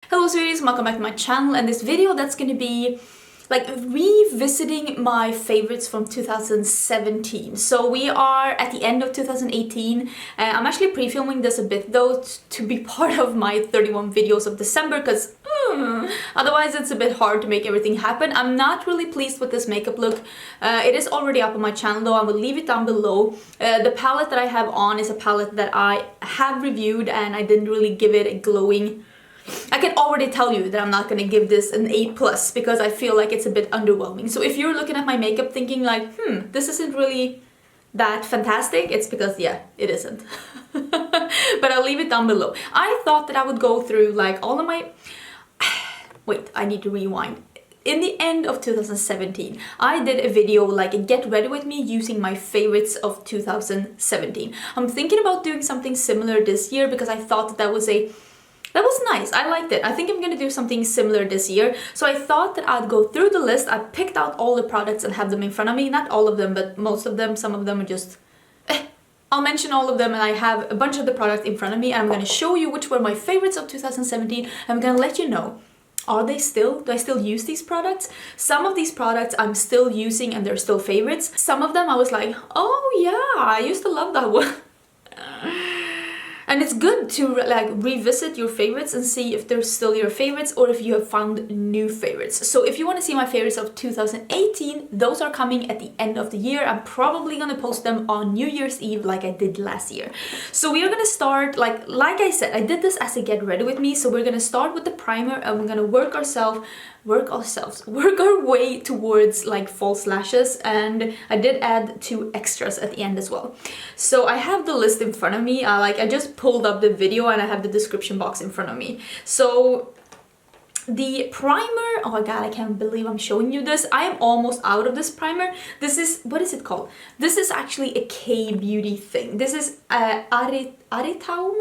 Hello sweeties, welcome back to my channel, and this video that's gonna be like revisiting my favorites from 2017. So we are at the end of 2018. I'm actually pre-filming this a bit though to be part of my 31 videos of December because otherwise it's a bit hard to make everything happen. I'm not really pleased with this makeup look. It is already up on my channel though. I will leave it down below. The palette that I have on is a palette that I have reviewed and I didn't really give it a glowing. I can already tell you that I'm not gonna give this an A+ because I feel like it's a bit underwhelming. So if you're looking at my makeup thinking like, this isn't really that fantastic, it's because, yeah, it isn't. But I'll leave it down below. I thought that I would go through like all of my... Wait, I need to rewind. In the end of 2017, I did a video like a get ready with me using my favorites of 2017. I'm thinking about doing something similar this year because I thought that was nice. I liked it. I think I'm gonna do something similar this year. So I thought that I'd go through the list. I picked out all the products and have them in front of me. Not all of them, but most of them. Some of them are just... I'll mention all of them, and I have a bunch of the products in front of me and I'm gonna show you which were my favorites of 2017. I'm gonna let you know, do I still use these products? Some of these products I'm still using and they're still favorites. Some of them I was like, oh yeah, I used to love that one. And it's good to like revisit your favorites and see if they're still your favorites or if you have found new favorites. So if you want to see my favorites of 2018, those are coming at the end of the year. I'm probably gonna post them on New Year's Eve like I did last year. So we are gonna start, like I said, I did this as a get ready with me. So we're gonna start with the primer and we're gonna work our way towards like false lashes, and I did add 2 extras at the end as well. So I have the list in front of me. I just pulled up the video and I have the description box in front of me. So the primer, oh my god, I can't believe I'm showing you this. I am almost out of this primer. This is, what is it called? This is actually a K-beauty thing. This is Aritaum?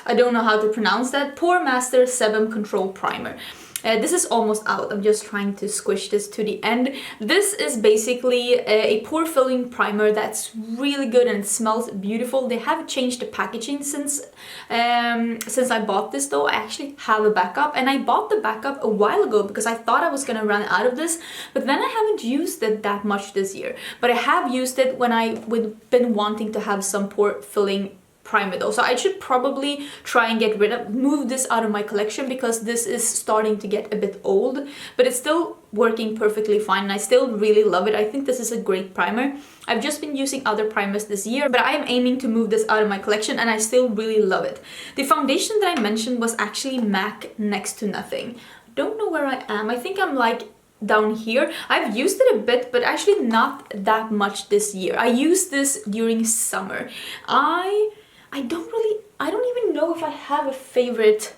I don't know how to pronounce that. Pore Master Sebum Control Primer. This is almost out. I'm just trying to squish this to the end. This is basically a pore filling primer that's really good and it smells beautiful. They have changed the packaging since I bought this though. I actually have a backup, and I bought the backup a while ago because I thought I was gonna run out of this, but then I haven't used it that much this year. But I have used it when I've been wanting to have some pore filling primer though, so I should probably try and move this out of my collection because this is starting to get a bit old, but it's still working perfectly fine and I still really love it. I think this is a great primer. I've just been using other primers this year, but I am aiming to move this out of my collection and I still really love it. The foundation that I mentioned was actually MAC Next to Nothing. I don't know where I am. I think I'm like down here. I've used it a bit, but actually not that much this year. I used this during summer. I don't even know if I have a favorite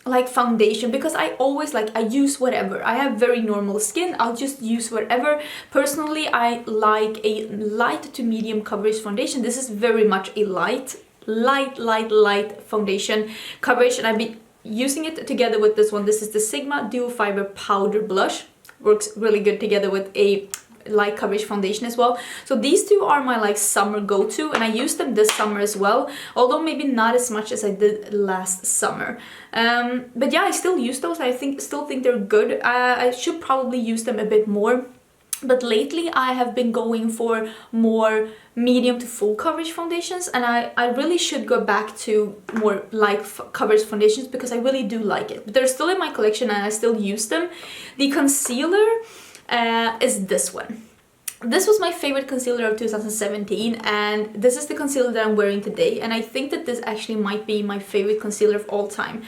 like foundation because I always I use whatever. I have very normal skin. I'll just use whatever. Personally, I like a light to medium coverage foundation. This is very much a light foundation coverage, and I've been using it together with this one. This is the Sigma Duo Fiber Powder Blush. Works really good together with a light coverage foundation as well. So these two are my like summer go-to, and I used them this summer as well, although maybe not as much as I did last summer. But yeah, I still use those. I still think they're good. I should probably use them a bit more, but lately I have been going for more medium to full coverage foundations, and I really should go back to more light coverage foundations because I really do like it. But they're still in my collection and I still use them. The concealer is this one. This was my favorite concealer of 2017, and this is the concealer that I'm wearing today, and I think that this actually might be my favorite concealer of all time.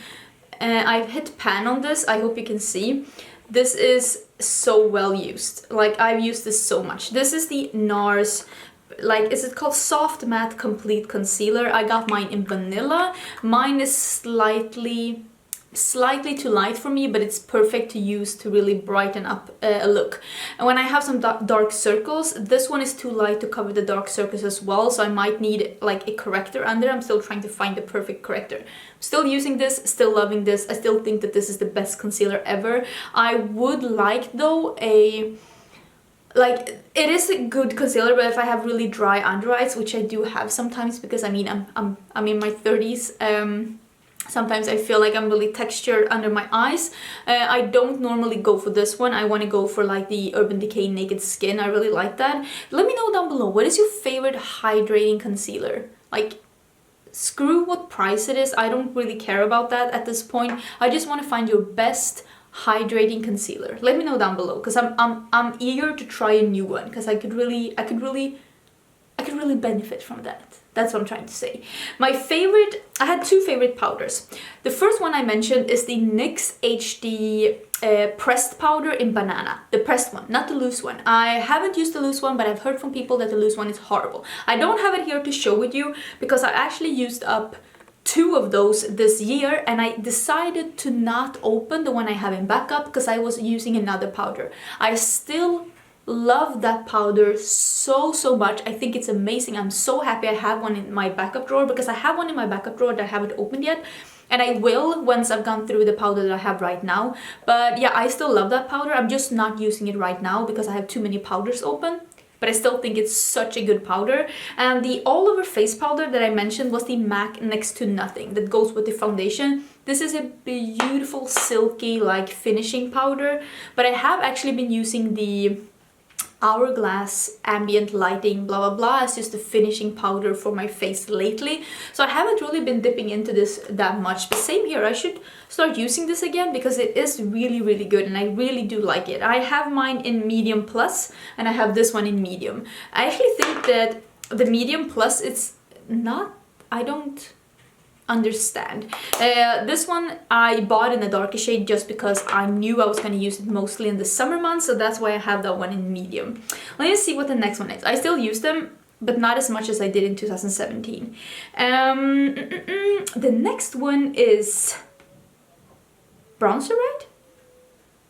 I've hit pan on this. I hope you can see. This is so well used. Like, I've used this so much. This is the NARS, like, is it called Soft Matte Complete Concealer? I got mine in vanilla. Mine is slightly too light for me, but it's perfect to use to really brighten up a look. And when I have some dark circles, this one is too light to cover the dark circles as well, so I might need like a corrector under. I'm still trying to find the perfect corrector. I'm still using this, still loving this. I still think that this is the best concealer ever. I would like though like, it is a good concealer, but if I have really dry under eyes, which I do have sometimes because I mean I'm in my 30s, Sometimes I feel like I'm really textured under my eyes. I don't normally go for this one. I want to go for like the Urban Decay Naked Skin. I really like that. Let me know down below, what is your favorite hydrating concealer? Like, screw what price it is. I don't really care about that at this point. I just want to find your best hydrating concealer. Let me know down below, because I'm eager to try a new one, because I could really benefit from that. That's what I'm trying to say. My favorite, I had two favorite powders. The first one I mentioned is the NYX HD pressed powder in Banana. The pressed one, not the loose one. I haven't used the loose one, but I've heard from people that the loose one is horrible. I don't have it here to show with you because I actually used up 2 of those this year, and I decided to not open the one I have in backup because I was using another powder. I still love that powder so much. I think it's amazing. I'm so happy I have one in my backup drawer, because I have one in my backup drawer that I haven't opened yet, and I will once I've gone through the powder that I have right now. But yeah, I still love that powder. I'm just not using it right now because I have too many powders open, but I still think it's such a good powder. And the all over face powder that I mentioned was the MAC Next to Nothing that goes with the foundation. This is a beautiful silky like finishing powder, but I have actually been using the Hourglass ambient lighting blah blah blah as just a finishing powder for my face lately, so I haven't really been dipping into this that much. But same here, I should start using this again because it is really good and I really do like it. I have mine in medium plus and I have this one in medium. I actually think that the medium plus, it's not, I don't understand. This one I bought in a darker shade just because I knew I was going to use it mostly in the summer months, so that's why I have that one in medium. Let me see what the next one is. I still use them, but not as much as I did in 2017. The next one is bronzer, right?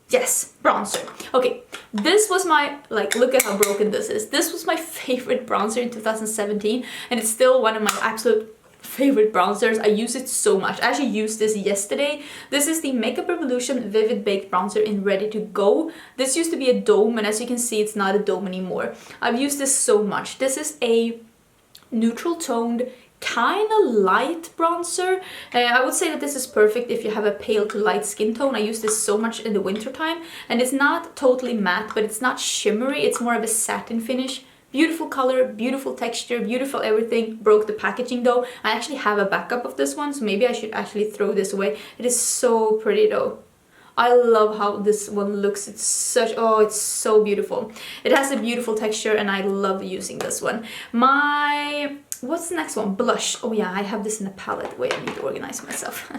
Yes, bronzer. Okay, this was my, like, look at how broken this is. This was my favorite bronzer in 2017, and it's still one of my absolute favorite bronzers. I use it so much. I actually used this yesterday. This is the Makeup Revolution Vivid Baked Bronzer in Ready to Go. This used to be a dome, and as you can see, it's not a dome anymore. I've used this so much. This is a neutral toned, kind of light bronzer. I would say that this is perfect if you have a pale to light skin tone. I use this so much in the winter time, and it's not totally matte, but it's not shimmery. It's more of a satin finish. Beautiful color, beautiful texture, beautiful everything. Broke the packaging though. I actually have a backup of this one, so maybe I should actually throw this away. It is so pretty though. I love how this one looks. It's such, oh, it's so beautiful. It has a beautiful texture and I love using this one. My, what's the next one? Blush. Oh yeah, I have this in a palette. Wait, I need to organize myself.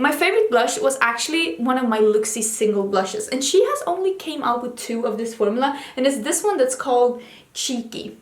My favorite blush was actually one of my Luxie single blushes, and she has only came out with 2 of this formula, and it's this one that's called Cheeky.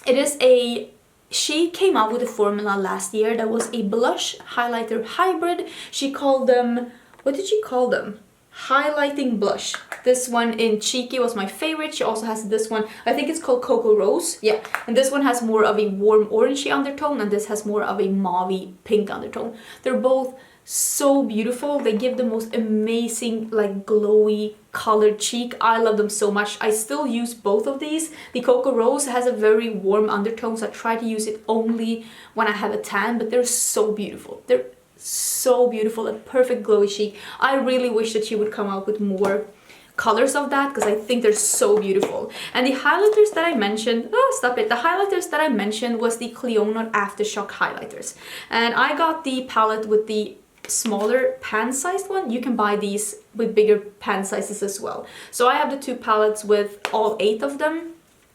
It is a, she came out with a formula last year that was a blush highlighter hybrid. She called them, what did she call them? Highlighting blush. This one in Cheeky was my favorite. She also has this one, I think it's called Cocoa Rose. Yeah, and this one has more of a warm orangey undertone, and this has more of a mauvey pink undertone. They're both so beautiful. They give the most amazing like glowy colored cheek. I love them so much. I still use both of these. The Cocoa Rose has a very warm undertone, so I try to use it only when I have a tan, but they're so beautiful. They're so beautiful, a perfect glowy cheek. I really wish that she would come out with more colors of that because I think they're so beautiful. And the highlighters that I mentioned, oh stop it, the highlighters that I mentioned was the Clionadh Aftershock Highlighters, and I got the palette with the smaller pan sized one. You can buy these with bigger pan sizes as well. So I have the 2 palettes with all 8 of them.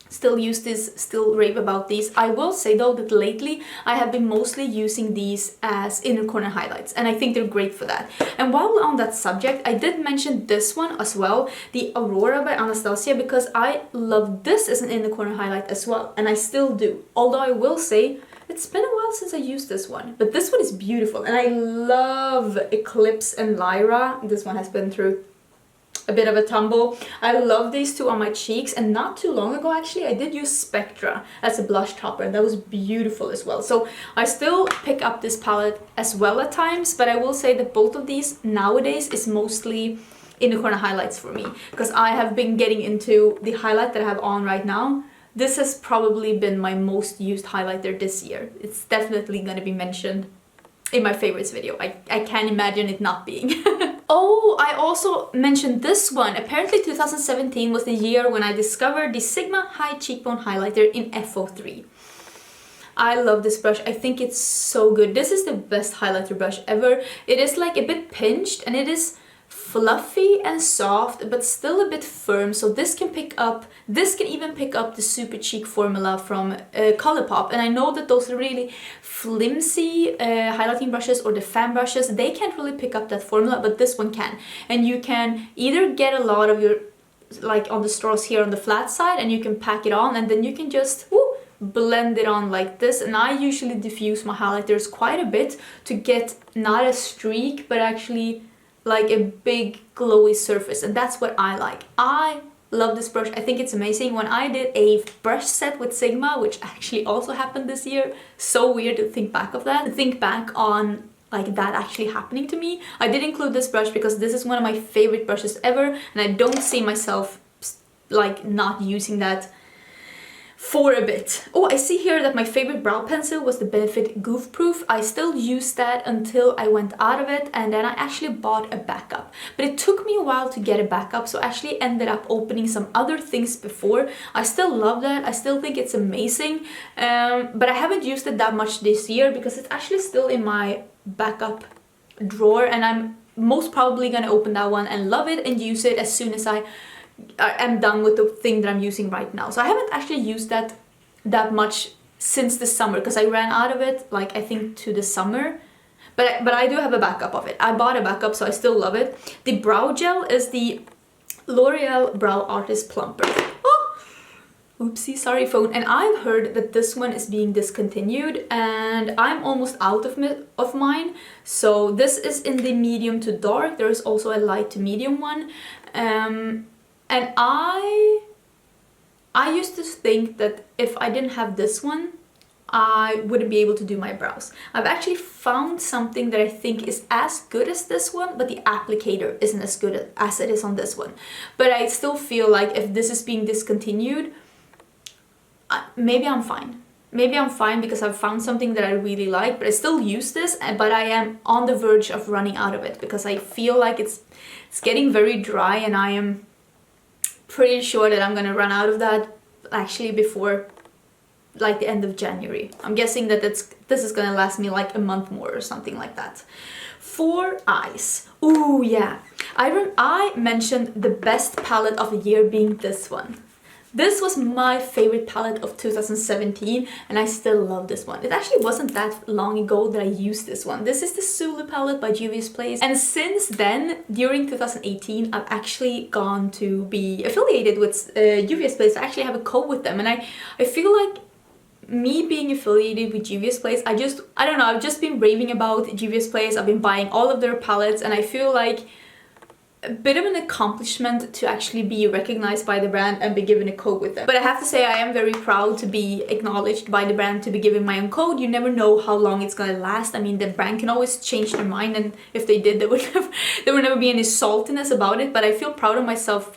Still use this, still rave about these. I will say though that lately I have been mostly using these as inner corner highlights, and I think they're great for that. And while we're on that subject, I did mention this one as well, the Aurora by Anastasia, because I love this as an inner corner highlight as well, and I still do. Although I will say it's been a while since I used this one, but this one is beautiful, and I love Eclipse and Lyra. This one has been through a bit of a tumble. I love these 2 on my cheeks, and not too long ago actually I did use Spectra as a blush topper, and that was beautiful as well. So I still pick up this palette as well at times, but I will say that both of these nowadays is mostly inner corner highlights for me, because I have been getting into the highlight that I have on right now, this has probably been my most used highlighter this year. It's definitely gonna be mentioned in my favorites video. I can't imagine it not being. Oh, I also mentioned this one. Apparently 2017 was the year when I discovered the Sigma High Cheekbone Highlighter in FO3. I love this brush. I think it's so good. This is the best highlighter brush ever. It is like a bit pinched and it is fluffy and soft, but still a bit firm. So this can even pick up the Super Cheek formula from Colourpop. And I know that those are really flimsy highlighting brushes or the fan brushes, they can't really pick up that formula, but this one can. And you can either get a lot of your, like on the straws here on the flat side, and you can pack it on, and then you can just blend it on like this. And I usually diffuse my highlighters quite a bit to get not a streak, but actually like a big glowy surface, and that's what I like. I love this brush. I think it's amazing. When I did a brush set with Sigma, which actually also happened this year, so weird to think back of that, to think back on like that actually happening to me. I did include this brush because this is one of my favorite brushes ever, and I don't see myself like not using that for a bit. Oh, I see here that my favorite brow pencil was the Benefit Goof Proof. I still used that until I went out of it, and then I actually bought a backup. But it took me a while to get a backup, so I actually ended up opening some other things before. I still love that. I still think it's amazing, but I haven't used it that much this year because it's actually still in my backup drawer, and I'm most probably gonna open that one and love it and use it as soon as I'm done with the thing that I'm using right now. So I haven't actually used that much since the summer because I ran out of it, like I think to the summer. But I do have a backup of it. I bought a backup, so I still love it. The brow gel is the L'Oreal Brow Artist Plumper. Oh, oopsie, sorry phone. And I've heard that this one is being discontinued, and I'm almost out of mine. So this is in the medium to dark. There is also a light to medium one. And I used to think that if I didn't have this one, I wouldn't be able to do my brows. I've actually found something that I think is as good as this one, but the applicator isn't as good as it is on this one. But I still feel like if this is being discontinued, maybe I'm fine. Maybe I'm fine because I've found something that I really like, but I still use this, but I am on the verge of running out of it because I feel like it's getting very dry, and I am pretty sure that I'm gonna run out of that actually before like the end of January. I'm guessing that this is gonna last me like a month more or something like that. For eyes, ooh yeah, I mentioned the best palette of the year being this one. This was my favorite palette of 2017, and I still love this one. It actually wasn't that long ago that I used this one. This is the Zulu palette by Juvia's Place, and since then, during 2018, I've actually gone to be affiliated with Juvia's Place. I actually have a code with them, and I feel like me being affiliated with Juvia's Place, I don't know, I've just been raving about Juvia's Place. I've been buying all of their palettes, and I feel like a bit of an accomplishment to actually be recognized by the brand and be given a code with them. But I have to say, I am very proud to be acknowledged by the brand, to be given my own code. You never know how long it's gonna last. I mean, the brand can always change their mind, and if they did, there would never be any saltiness about it. But I feel proud of myself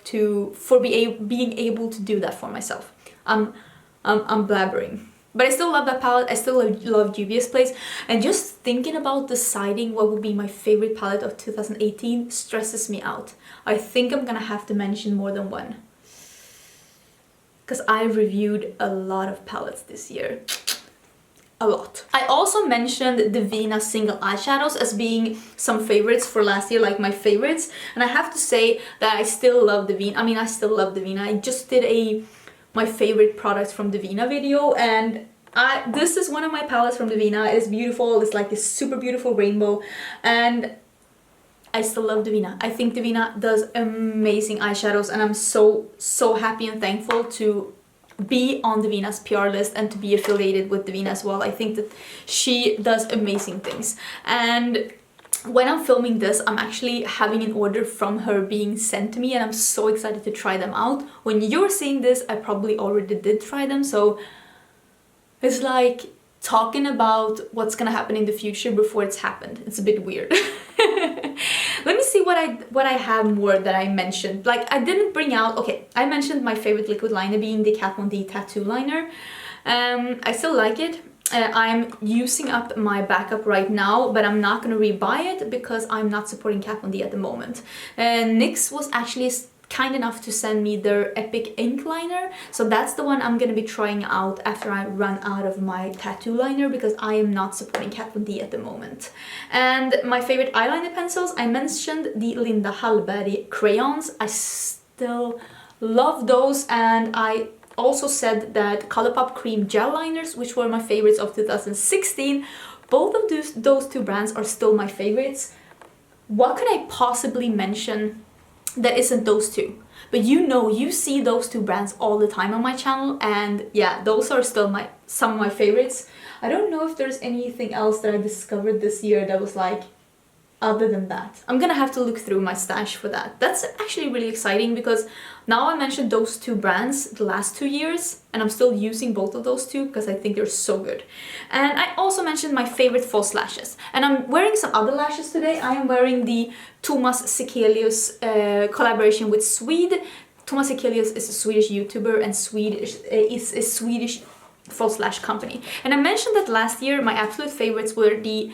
for being able to do that for myself. I'm blabbering. But I still love that palette. I still love Juvia's Place. And just thinking about deciding what would be my favorite palette of 2018 stresses me out. I think I'm gonna have to mention more than one, because I reviewed a lot of palettes this year. A lot. I also mentioned the Vina single eyeshadows as being some favorites for last year, like my favorites. And I have to say that I still love the Vina. I mean, I still love the Vina. I just did my favorite products from Divina video, and this is one of my palettes from Divina. It is beautiful. It's like this super beautiful rainbow, and I still love Divina. I think Divina does amazing eyeshadows, and I'm so happy and thankful to be on Divina's PR list and to be affiliated with Divina as well. I think that she does amazing things, and when I'm filming this, I'm actually having an order from her being sent to me, and I'm so excited to try them out. When you're seeing this, I probably already did try them, so it's like talking about what's gonna happen in the future before it's happened. It's a bit weird. Let me see what I have more that I mentioned. Like, I didn't bring out, okay, I mentioned my favorite liquid liner being the Kat Von D tattoo liner. I still like it. I'm using up my backup right now, but I'm not gonna rebuy it because I'm not supporting Kat Von D at the moment. NYX was actually kind enough to send me their Epic ink liner, so that's the one I'm gonna be trying out after I run out of my tattoo liner, because I am not supporting Kat Von D at the moment. And my favorite eyeliner pencils, I mentioned the Linda Hallberg crayons. I still love those, and I also said that Colourpop cream gel liners, which were my favorites of 2016, both of those two brands are still my favorites. What could I possibly mention that isn't those two? But you see those two brands all the time on my channel, and yeah, those are still some of my favorites. I don't know if there's anything else that I discovered this year that was like, other than that. I'm gonna have to look through my stash for that. That's actually really exciting, because now I mentioned those two brands the last 2 years, and I'm still using both of those two because I think they're so good. And I also mentioned my favorite false lashes, and I'm wearing some other lashes today. I am wearing the Thomas Sekelius collaboration with Swede. Thomas Sekelius is a Swedish YouTuber, and is a Swedish false lash company. And I mentioned that last year my absolute favorites were the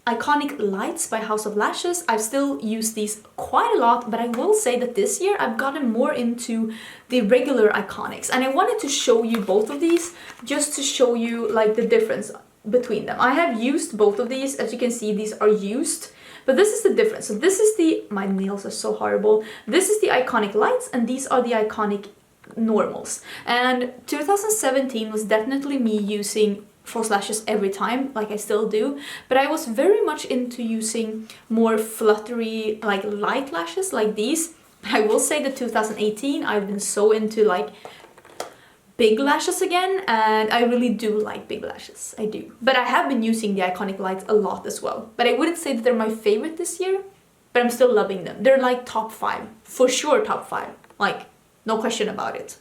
Iconic Lights by House of Lashes. I've still used these quite a lot, but I will say that this year I've gotten more into the regular Iconics, and I wanted to show you both of these just to show you like the difference between them. I have used both of these. As you can see, these are used, but this is the difference. So this is the, my nails are so horrible. This is the Iconic Lights, and these are the Iconic Normals. And 2017 was definitely me using false lashes every time, like I still do, but I was very much into using more fluttery, like light lashes like these. I will say that 2018 I've been so into like big lashes again, and I really do like big lashes, I do. But I have been using the Iconic Lights a lot as well, but I wouldn't say that they're my favorite this year, but I'm still loving them. They're like top 5, for sure top 5, like no question about it.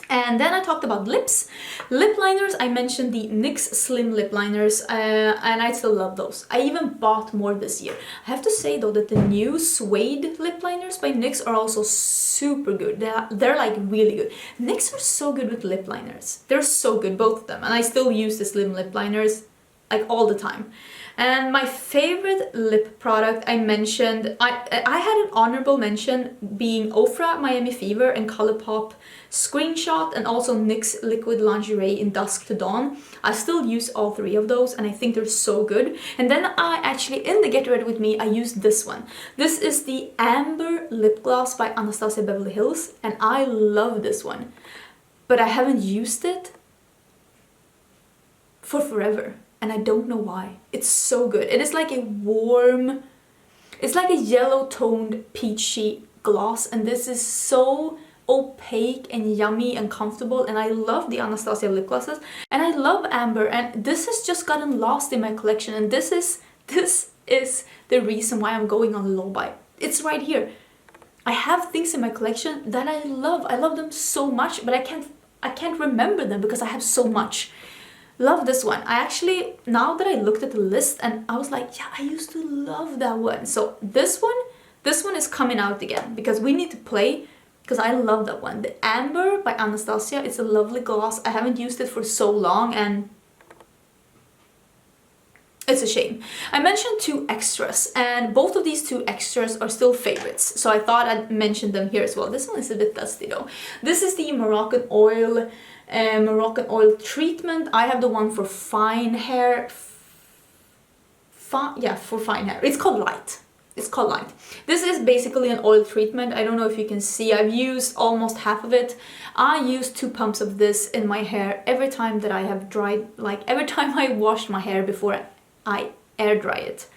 And then I talked about lips. Lip liners, I mentioned the NYX Slim Lip Liners, and I still love those. I even bought more this year. I have to say though that the new Suede Lip Liners by NYX are also super good. They're like really good. NYX are so good with lip liners. They're so good, both of them. And I still use the Slim Lip Liners like all the time. And my favorite lip product I mentioned, I had an honorable mention being Ofra Miami Fever and Colourpop Screenshot, and also NYX Liquid Lingerie in Dusk to Dawn. I still use all 3 of those, and I think they're so good. And then I actually, in the Get Ready With Me, I used this one. This is the Amber Lip Gloss by Anastasia Beverly Hills, and I love this one. But I haven't used it for forever, and I don't know why. It's so good. It is like a warm, it's like a yellow toned peachy gloss, and this is so opaque and yummy and comfortable, and I love the Anastasia lip glosses, and I love Amber, and this has just gotten lost in my collection, and this is the reason why I'm going on low buy. It's right here. I have things in my collection that I love them so much, but I can't remember them because I have so much. Love this one. I actually, now that I looked at the list, and I was like, yeah, I used to love that one. So this one is coming out again because we need to play, because I love that one. The Amber by Anastasia, it's a lovely gloss. I haven't used it for so long, and it's a shame. I mentioned 2 extras, and both of these 2 extras are still favorites, so I thought I'd mention them here as well. This one is a bit dusty though. This is the Moroccan oil treatment. I have the one for fine hair. For fine hair. It's called Light. It's called Light. This is basically an oil treatment. I don't know if you can see. I've used almost half of it. I use 2 pumps of this in my hair every time that I have dried, like every time I wash my hair before I air dry it.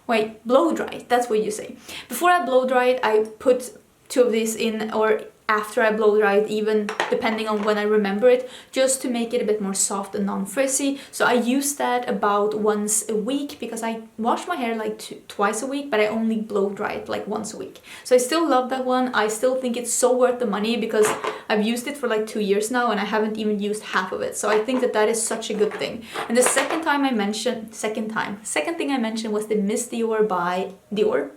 Wait, blow dry it, that's what you say. Before I blow dry it, I put 2 of these in, or after I blow dry it, even depending on when I remember it, just to make it a bit more soft and non-frizzy. So I use that about once a week because I wash my hair like twice a week, but I only blow dry it like once a week. So I still love that one. I still think it's so worth the money because I've used it for like 2 years now and I haven't even used half of it. So I think that that is such a good thing. And the second thing I mentioned was the Miss Dior by Dior,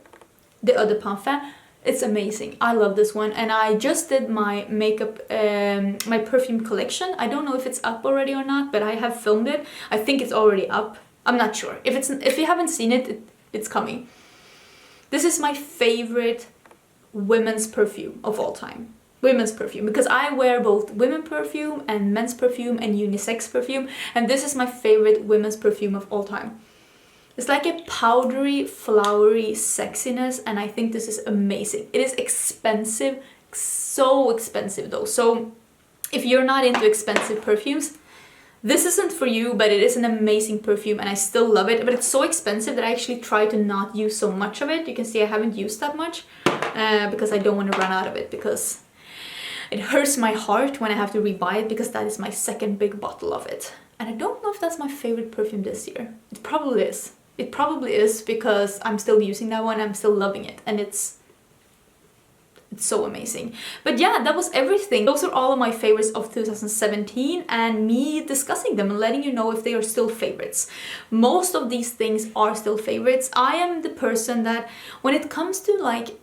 the Eau de Parfum. It's amazing. I love this one, and I just did my makeup, my perfume collection. I don't know if it's up already or not, but I have filmed it. I think it's already up. I'm not sure. If you haven't seen it, it's coming. This is my favorite women's perfume of all time. Women's perfume, because I wear both women perfume and men's perfume and unisex perfume, and this is my favorite women's perfume of all time. It's like a powdery, flowery sexiness, and I think this is amazing. It is expensive, so expensive though. So if you're not into expensive perfumes, this isn't for you, but it is an amazing perfume and I still love it. But it's so expensive that I actually try to not use so much of it. You can see I haven't used that much because I don't want to run out of it, because it hurts my heart when I have to rebuy it, because that is my second big bottle of it. And I don't know if that's my favorite perfume this year. It probably is. It probably is, because I'm still using that one, I'm still loving it, and it's so amazing. But yeah, that was everything. Those are all of my favorites of 2017 and me discussing them and letting you know if they are still favorites. Most of these things are still favorites. I am the person that when it comes to like,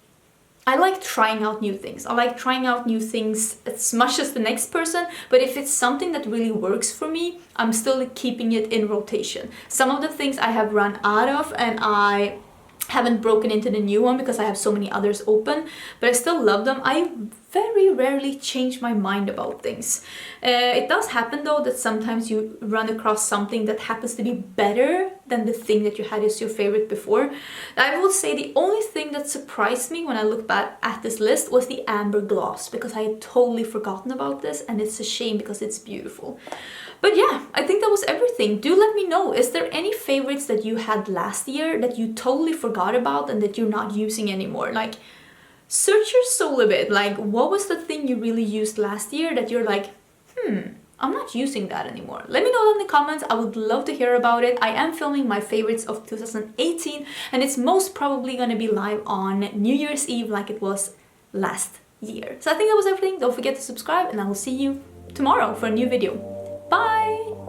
I like trying out new things. I like trying out new things as much as the next person, but if it's something that really works for me, I'm still keeping it in rotation. Some of the things I have run out of and I haven't broken into the new one because I have so many others open, but I still love them. I very rarely change my mind about things. It does happen though that sometimes you run across something that happens to be better than the thing that you had as your favorite before. I will say the only thing that surprised me when I look back at this list was the amber gloss, because I had totally forgotten about this, and it's a shame because it's beautiful. But yeah, I think that was everything. Do let me know, is there any favorites that you had last year that you totally forgot about and that you're not using anymore? Like, search your soul a bit. Like, what was the thing you really used last year that you're like, I'm not using that anymore? Let me know in the comments. I would love to hear about it. I am filming my favorites of 2018, and it's most probably gonna be live on New Year's Eve like it was last year. So I think that was everything. Don't forget to subscribe, and I will see you tomorrow for a new video. Bye!